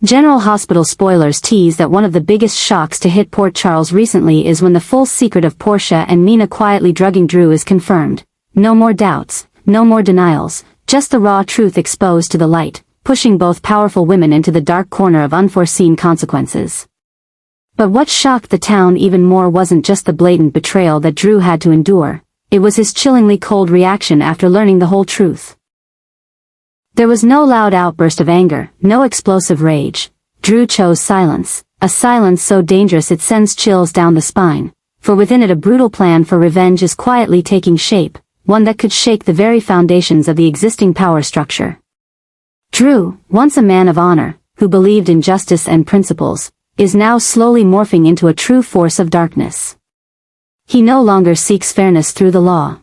General Hospital spoilers tease that one of the biggest shocks to hit Port Charles recently is when the full secret of Portia and Nina quietly drugging Drew is confirmed. No more doubts, no more denials, just the raw truth exposed to the light, pushing both powerful women into the dark corner of unforeseen consequences. But what shocked the town even more wasn't just the blatant betrayal that Drew had to endure, it was his chillingly cold reaction after learning the whole truth. There was no loud outburst of anger, no explosive rage. Drew chose silence, a silence so dangerous it sends chills down the spine, for within it a brutal plan for revenge is quietly taking shape, one that could shake the very foundations of the existing power structure. Drew, once a man of honor, who believed in justice and principles, is now slowly morphing into a true force of darkness. He no longer seeks fairness through the law.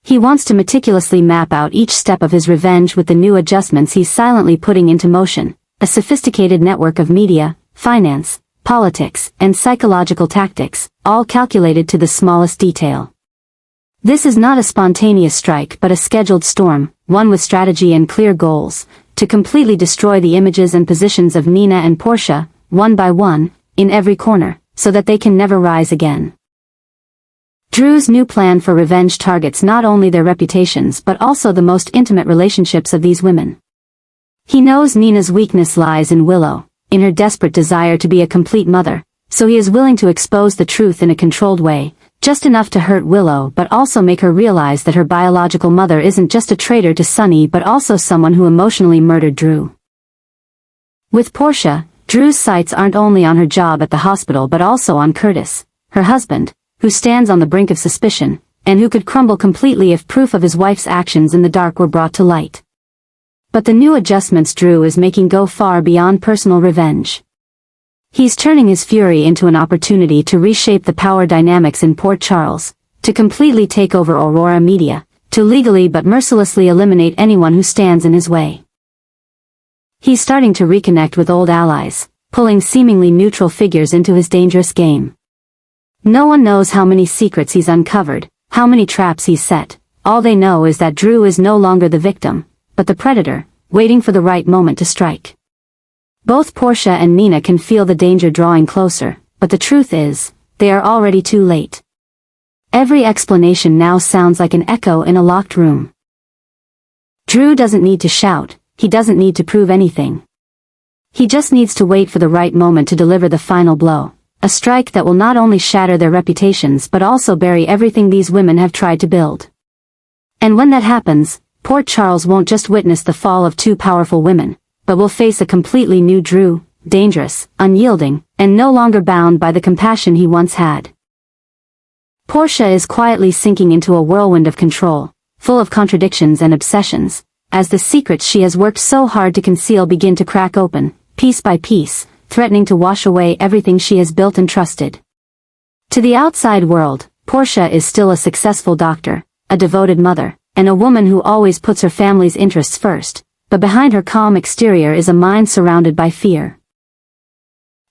He wants to meticulously map out each step of his revenge with the new adjustments he's silently putting into motion, a sophisticated network of media, finance, politics, and psychological tactics, all calculated to the smallest detail. This is not a spontaneous strike but a scheduled storm, one with strategy and clear goals, to completely destroy the images and positions of Nina and Portia, one by one, in every corner, so that they can never rise again. Drew's new plan for revenge targets not only their reputations but also the most intimate relationships of these women. He knows Nina's weakness lies in Willow, in her desperate desire to be a complete mother, so he is willing to expose the truth in a controlled way, just enough to hurt Willow but also make her realize that her biological mother isn't just a traitor to Sonny but also someone who emotionally murdered Drew. With Portia, Drew's sights aren't only on her job at the hospital but also on Curtis, her husband, who stands on the brink of suspicion, and who could crumble completely if proof of his wife's actions in the dark were brought to light. But the new adjustments Drew is making go far beyond personal revenge. He's turning his fury into an opportunity to reshape the power dynamics in Port Charles, to completely take over Aurora Media, to legally but mercilessly eliminate anyone who stands in his way. He's starting to reconnect with old allies, pulling seemingly neutral figures into his dangerous game. No one knows how many secrets he's uncovered, how many traps he's set. All they know is that Drew is no longer the victim, but the predator, waiting for the right moment to strike. Both Portia and Nina can feel the danger drawing closer, but the truth is, they are already too late. Every explanation now sounds like an echo in a locked room. Drew doesn't need to shout, he doesn't need to prove anything. He just needs to wait for the right moment to deliver the final blow, a strike that will not only shatter their reputations but also bury everything these women have tried to build. And when that happens, Port Charles won't just witness the fall of two powerful women, but will face a completely new Drew, dangerous, unyielding, and no longer bound by the compassion he once had. Portia is quietly sinking into a whirlwind of control, full of contradictions and obsessions, as the secrets she has worked so hard to conceal begin to crack open, piece by piece, threatening to wash away everything she has built and trusted. To the outside world, Portia is still a successful doctor, a devoted mother, and a woman who always puts her family's interests first, but behind her calm exterior is a mind surrounded by fear.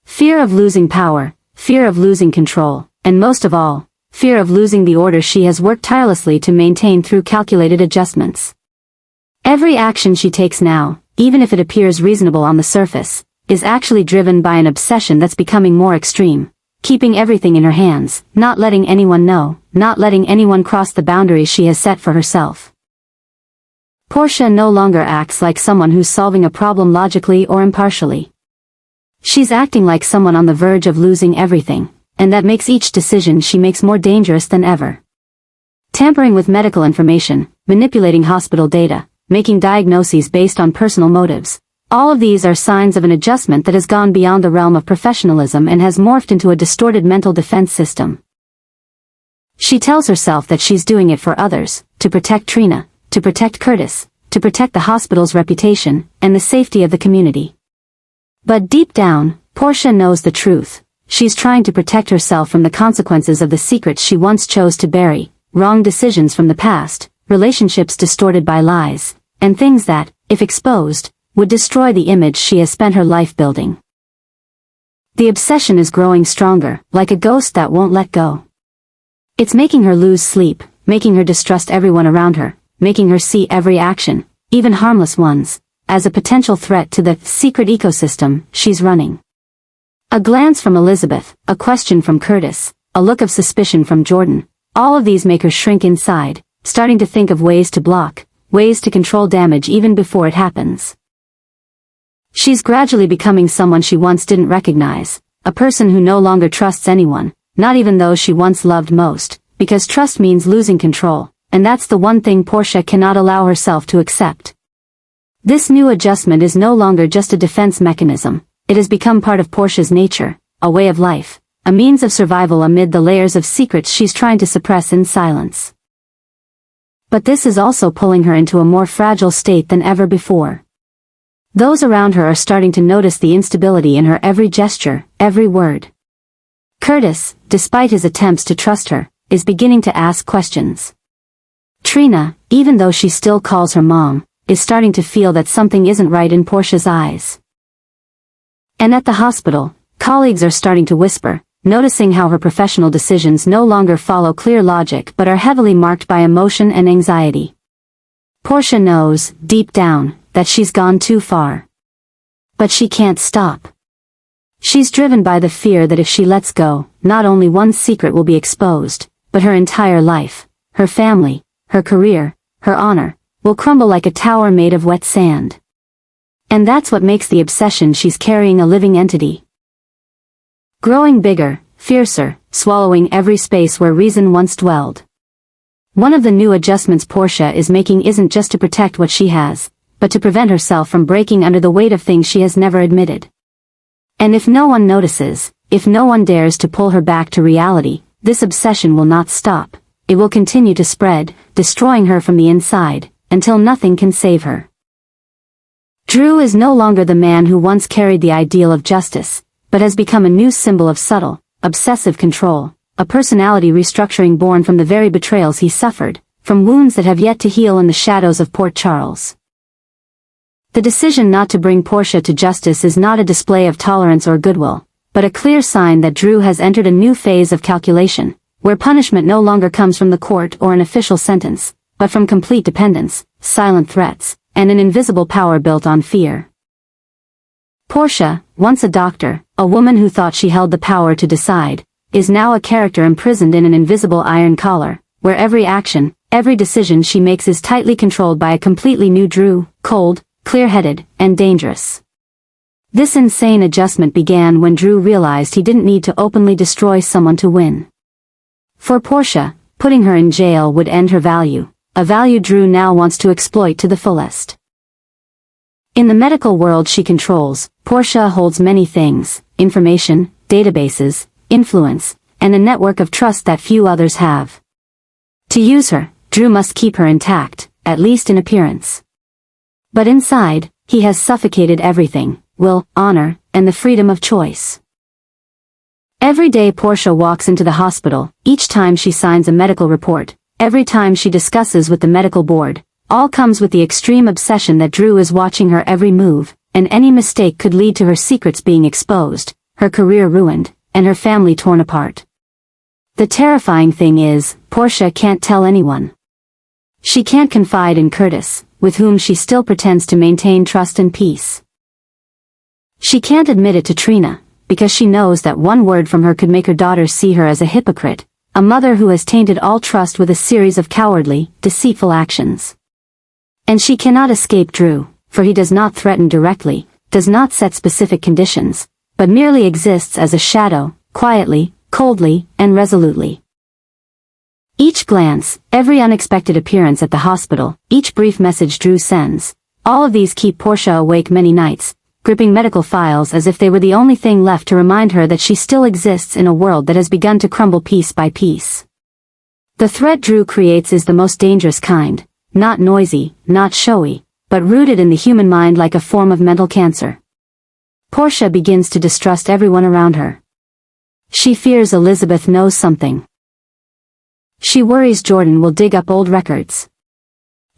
Fear of losing power, fear of losing control, and most of all, fear of losing the order she has worked tirelessly to maintain through calculated adjustments. Every action she takes now, even if it appears reasonable on the surface, is actually driven by an obsession that's becoming more extreme, keeping everything in her hands, not letting anyone know, not letting anyone cross the boundaries she has set for herself. Portia no longer acts like someone who's solving a problem logically or impartially. She's acting like someone on the verge of losing everything, and that makes each decision she makes more dangerous than ever. Tampering with medical information, manipulating hospital data, making diagnoses based on personal motives. All of these are signs of an adjustment that has gone beyond the realm of professionalism and has morphed into a distorted mental defense system. She tells herself that she's doing it for others, to protect Trina, to protect Curtis, to protect the hospital's reputation, and the safety of the community. But deep down, Portia knows the truth. She's trying to protect herself from the consequences of the secrets she once chose to bury, wrong decisions from the past, relationships distorted by lies, and things that, if exposed, would destroy the image she has spent her life building. The obsession is growing stronger, like a ghost that won't let go. It's making her lose sleep, making her distrust everyone around her, making her see every action, even harmless ones, as a potential threat to the secret ecosystem she's running. A glance from Elizabeth, a question from Curtis, a look of suspicion from Jordan, all of these make her shrink inside, starting to think of ways to block, ways to control damage even before it happens. She's gradually becoming someone she once didn't recognize, a person who no longer trusts anyone, not even those she once loved most, because trust means losing control, and that's the one thing Portia cannot allow herself to accept. This new adjustment is no longer just a defense mechanism, it has become part of Portia's nature, a way of life, a means of survival amid the layers of secrets she's trying to suppress in silence. But this is also pulling her into a more fragile state than ever before. Those around her are starting to notice the instability in her every gesture, every word. Curtis, despite his attempts to trust her, is beginning to ask questions. Trina, even though she still calls her mom, is starting to feel that something isn't right in Portia's eyes. And at the hospital, colleagues are starting to whisper, noticing how her professional decisions no longer follow clear logic but are heavily marked by emotion and anxiety. Portia knows, deep down, that she's gone too far. But she can't stop. She's driven by the fear that if she lets go, not only one secret will be exposed, but her entire life, her family, her career, her honor, will crumble like a tower made of wet sand. And that's what makes the obsession she's carrying a living entity. Growing bigger, fiercer, swallowing every space where reason once dwelled. One of the new adjustments Portia is making isn't just to protect what she has, but to prevent herself from breaking under the weight of things she has never admitted. And if no one notices, if no one dares to pull her back to reality, this obsession will not stop. It will continue to spread, destroying her from the inside, until nothing can save her. Drew is no longer the man who once carried the ideal of justice, but has become a new symbol of subtle, obsessive control, a personality restructuring born from the very betrayals he suffered, from wounds that have yet to heal in the shadows of Port Charles. The decision not to bring Portia to justice is not a display of tolerance or goodwill, but a clear sign that Drew has entered a new phase of calculation, where punishment no longer comes from the court or an official sentence, but from complete dependence, silent threats, and an invisible power built on fear. Portia, once a doctor, a woman who thought she held the power to decide, is now a character imprisoned in an invisible iron collar, where every action, every decision she makes is tightly controlled by a completely new Drew, cold, clear-headed, and dangerous. This insane adjustment began when Drew realized he didn't need to openly destroy someone to win. For Portia, putting her in jail would end her value, a value Drew now wants to exploit to the fullest. In the medical world she controls, Portia holds many things: information, databases, influence, and a network of trust that few others have. To use her, Drew must keep her intact, at least in appearance. But inside, he has suffocated everything: will, honor, and the freedom of choice. Every day Portia walks into the hospital, each time she signs a medical report, every time she discusses with the medical board, all comes with the extreme obsession that Drew is watching her every move, and any mistake could lead to her secrets being exposed, her career ruined, and her family torn apart. The terrifying thing is, Portia can't tell anyone. She can't confide in Curtis, with whom she still pretends to maintain trust and peace. She can't admit it to Trina, because she knows that one word from her could make her daughter see her as a hypocrite, a mother who has tainted all trust with a series of cowardly, deceitful actions. And she cannot escape Drew, for he does not threaten directly, does not set specific conditions, but merely exists as a shadow, quietly, coldly, and resolutely. Each glance, every unexpected appearance at the hospital, each brief message Drew sends, all of these keep Portia awake many nights, gripping medical files as if they were the only thing left to remind her that she still exists in a world that has begun to crumble piece by piece. The threat Drew creates is the most dangerous kind, not noisy, not showy, but rooted in the human mind like a form of mental cancer. Portia begins to distrust everyone around her. She fears Elizabeth knows something. She worries Jordan will dig up old records.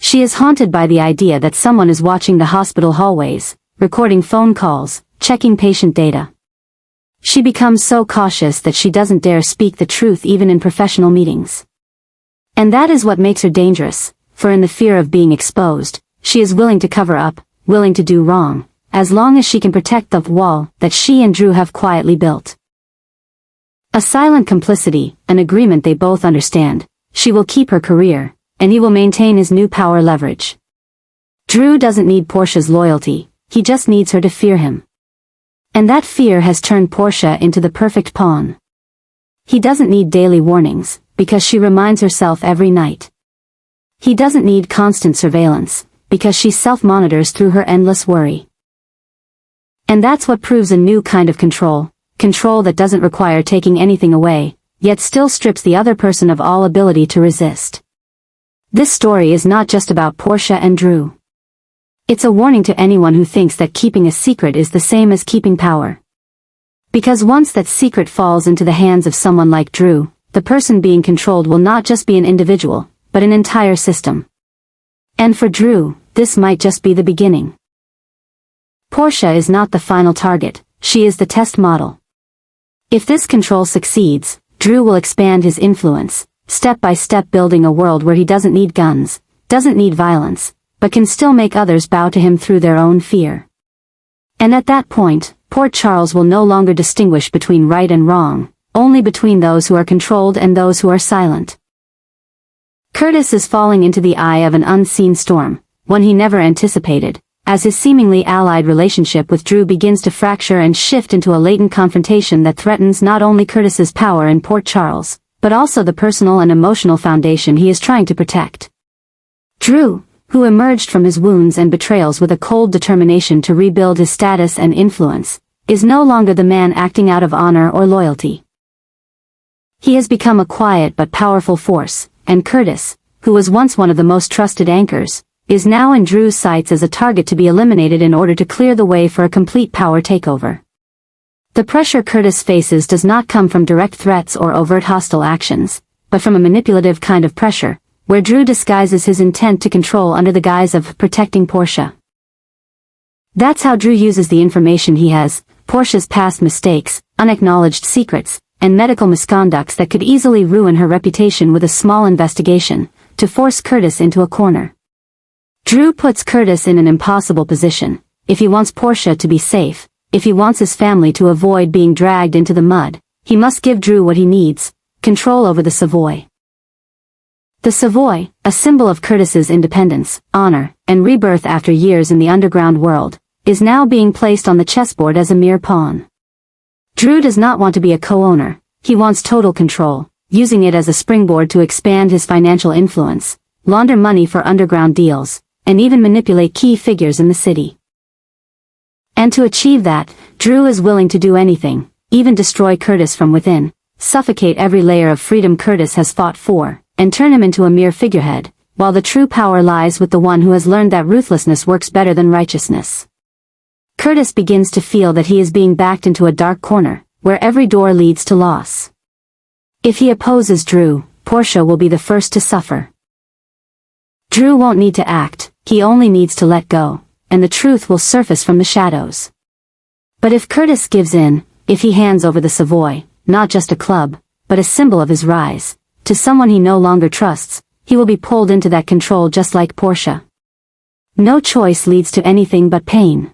She is haunted by the idea that someone is watching the hospital hallways, recording phone calls, checking patient data. She becomes so cautious that she doesn't dare speak the truth even in professional meetings. And that is what makes her dangerous, for in the fear of being exposed, she is willing to cover up, willing to do wrong, as long as she can protect the wall that she and Drew have quietly built. A silent complicity, an agreement they both understand. She will keep her career, and he will maintain his new power leverage. Drew doesn't need Portia's loyalty, he just needs her to fear him. And that fear has turned Portia into the perfect pawn. He doesn't need daily warnings, because she reminds herself every night. He doesn't need constant surveillance, because she self-monitors through her endless worry. And that's what proves a new kind of control that doesn't require taking anything away, yet still strips the other person of all ability to resist. This story is not just about Portia and Drew. It's a warning to anyone who thinks that keeping a secret is the same as keeping power. Because once that secret falls into the hands of someone like Drew, the person being controlled will not just be an individual, but an entire system. And for Drew, this might just be the beginning. Portia is not the final target, she is the test model. If this control succeeds, Drew will expand his influence, step by step building a world where he doesn't need guns, doesn't need violence, but can still make others bow to him through their own fear. And at that point, Port Charles will no longer distinguish between right and wrong, only between those who are controlled and those who are silent. Curtis is falling into the eye of an unseen storm, one he never anticipated, as his seemingly allied relationship with Drew begins to fracture and shift into a latent confrontation that threatens not only Curtis's power in Port Charles, but also the personal and emotional foundation he is trying to protect. Drew, who emerged from his wounds and betrayals with a cold determination to rebuild his status and influence, is no longer the man acting out of honor or loyalty. He has become a quiet but powerful force, and Curtis, who was once one of the most trusted anchors, is now in Drew's sights as a target to be eliminated in order to clear the way for a complete power takeover. The pressure Curtis faces does not come from direct threats or overt hostile actions, but from a manipulative kind of pressure, where Drew disguises his intent to control under the guise of protecting Portia. That's how Drew uses the information he has, Portia's past mistakes, unacknowledged secrets, and medical misconducts that could easily ruin her reputation with a small investigation, to force Curtis into a corner. Drew puts Curtis in an impossible position. If he wants Portia to be safe, if he wants his family to avoid being dragged into the mud, he must give Drew what he needs, control over the Savoy. The Savoy, a symbol of Curtis's independence, honor, and rebirth after years in the underground world, is now being placed on the chessboard as a mere pawn. Drew does not want to be a co-owner, he wants total control, using it as a springboard to expand his financial influence, launder money for underground deals, and even manipulate key figures in the city. And to achieve that, Drew is willing to do anything, even destroy Curtis from within, suffocate every layer of freedom Curtis has fought for, and turn him into a mere figurehead, while the true power lies with the one who has learned that ruthlessness works better than righteousness. Curtis begins to feel that he is being backed into a dark corner, where every door leads to loss. If he opposes Drew, Portia will be the first to suffer. Drew won't need to act, he only needs to let go, and the truth will surface from the shadows. But if Curtis gives in, if he hands over the Savoy, not just a club, but a symbol of his rise, to someone he no longer trusts, he will be pulled into that control just like Portia. No choice leads to anything but pain.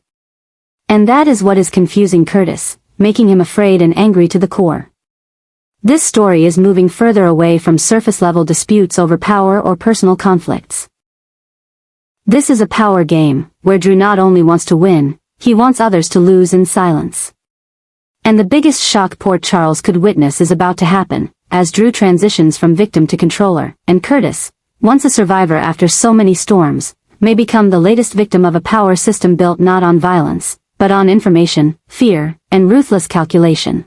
And that is what is confusing Curtis, making him afraid and angry to the core. This story is moving further away from surface-level disputes over power or personal conflicts. This is a power game, where Drew not only wants to win, he wants others to lose in silence. And the biggest shock Port Charles could witness is about to happen, as Drew transitions from victim to controller, and Curtis, once a survivor after so many storms, may become the latest victim of a power system built not on violence, but on information, fear, and ruthless calculation.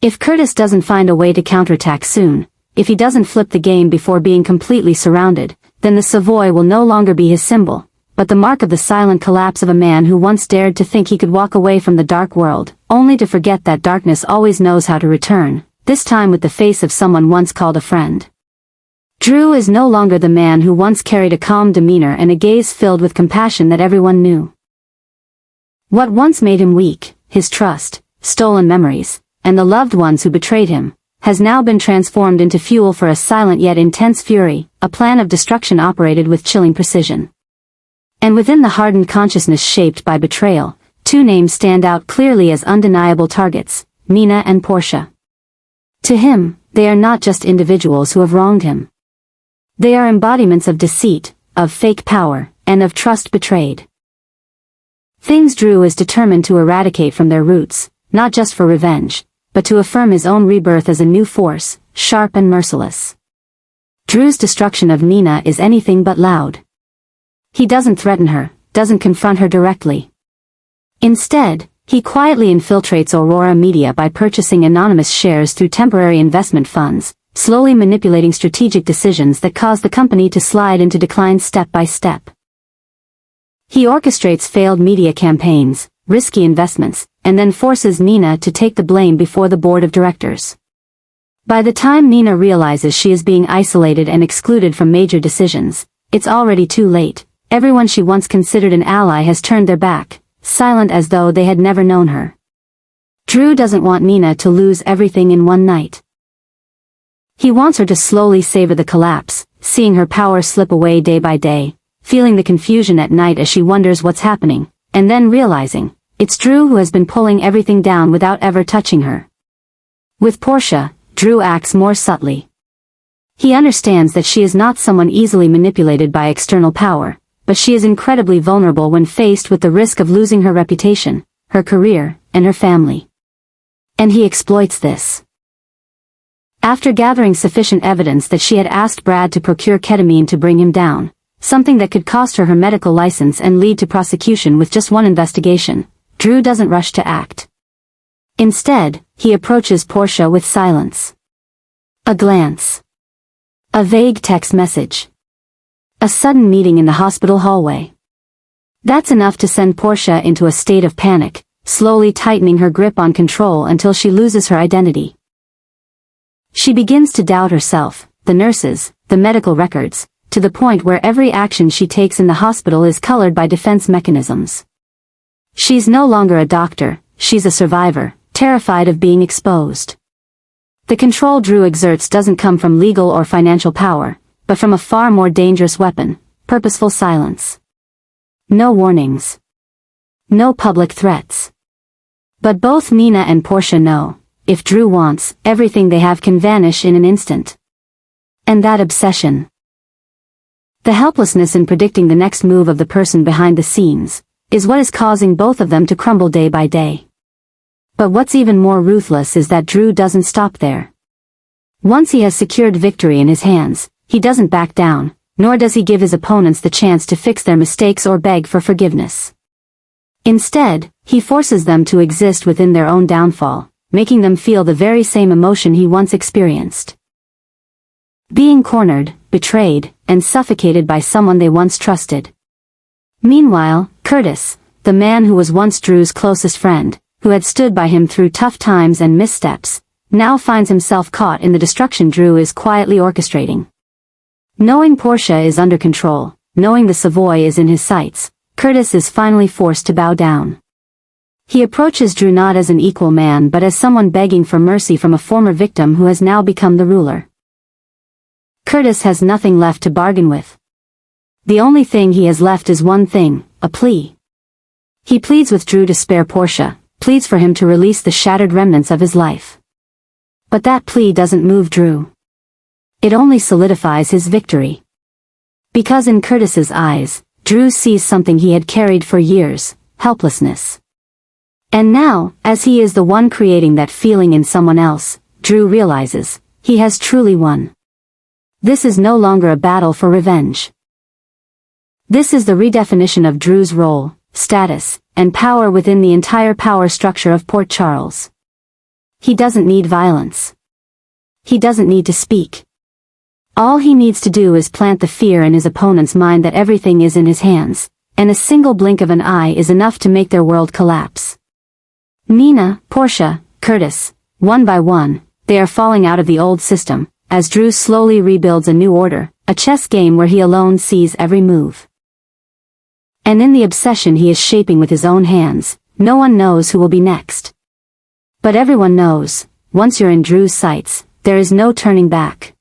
If Curtis doesn't find a way to counterattack soon, if he doesn't flip the game before being completely surrounded, then the Savoy will no longer be his symbol, but the mark of the silent collapse of a man who once dared to think he could walk away from the dark world, only to forget that darkness always knows how to return, this time with the face of someone once called a friend. Drew is no longer the man who once carried a calm demeanor and a gaze filled with compassion that everyone knew. What once made him weak, his trust, stolen memories, and the loved ones who betrayed him, has now been transformed into fuel for a silent yet intense fury, a plan of destruction operated with chilling precision. And within the hardened consciousness shaped by betrayal, two names stand out clearly as undeniable targets, Mina and Portia. To him, they are not just individuals who have wronged him. They are embodiments of deceit, of fake power, and of trust betrayed. Things Drew is determined to eradicate from their roots, not just for revenge, but to affirm his own rebirth as a new force, sharp and merciless. Drew's destruction of Nina is anything but loud. He doesn't threaten her, doesn't confront her directly. Instead, he quietly infiltrates Aurora Media by purchasing anonymous shares through temporary investment funds, slowly manipulating strategic decisions that cause the company to slide into decline step by step. He orchestrates failed media campaigns, risky investments, and then forces Nina to take the blame before the board of directors. By the time Nina realizes she is being isolated and excluded from major decisions, it's already too late. Everyone she once considered an ally has turned their back, silent as though they had never known her. Drew doesn't want Nina to lose everything in one night. He wants her to slowly savor the collapse, seeing her power slip away day by day, feeling the confusion at night as she wonders what's happening, and then realizing, it's Drew who has been pulling everything down without ever touching her. With Portia, Drew acts more subtly. He understands that she is not someone easily manipulated by external power, but she is incredibly vulnerable when faced with the risk of losing her reputation, her career, and her family. And he exploits this. After gathering sufficient evidence that she had asked Brad to procure ketamine to bring him down, something that could cost her her medical license and lead to prosecution with just one investigation, Drew doesn't rush to act. Instead, he approaches Portia with silence. A glance. A vague text message. A sudden meeting in the hospital hallway. That's enough to send Portia into a state of panic, slowly tightening her grip on control until she loses her identity. She begins to doubt herself, the nurses, the medical records, to the point where every action she takes in the hospital is colored by defense mechanisms. She's no longer a doctor, she's a survivor, terrified of being exposed. The control Drew exerts doesn't come from legal or financial power, but from a far more dangerous weapon, purposeful silence. No warnings. No public threats. But both Nina and Portia know, if Drew wants, everything they have can vanish in an instant. And that obsession. The helplessness in predicting the next move of the person behind the scenes, is what is causing both of them to crumble day by day. But what's even more ruthless is that Drew doesn't stop there. Once he has secured victory in his hands, he doesn't back down, nor does he give his opponents the chance to fix their mistakes or beg for forgiveness. Instead, he forces them to exist within their own downfall, making them feel the very same emotion he once experienced. Being cornered, betrayed, and suffocated by someone they once trusted. Meanwhile, Curtis, the man who was once Drew's closest friend, who had stood by him through tough times and missteps, now finds himself caught in the destruction Drew is quietly orchestrating. Knowing Portia is under control, knowing the Savoy is in his sights, Curtis is finally forced to bow down. He approaches Drew not as an equal man but as someone begging for mercy from a former victim who has now become the ruler. Curtis has nothing left to bargain with. The only thing he has left is one thing, a plea. He pleads with Drew to spare Portia, pleads for him to release the shattered remnants of his life. But that plea doesn't move Drew. It only solidifies his victory. Because in Curtis's eyes, Drew sees something he had carried for years, helplessness. And now, as he is the one creating that feeling in someone else, Drew realizes, he has truly won. This is no longer a battle for revenge. This is the redefinition of Drew's role, status, and power within the entire power structure of Port Charles. He doesn't need violence. He doesn't need to speak. All he needs to do is plant the fear in his opponent's mind that everything is in his hands, and a single blink of an eye is enough to make their world collapse. Nina, Portia, Curtis, one by one, they are falling out of the old system, as Drew slowly rebuilds a new order, a chess game where he alone sees every move. And in the obsession he is shaping with his own hands, no one knows who will be next. But everyone knows, once you're in Drew's sights, there is no turning back.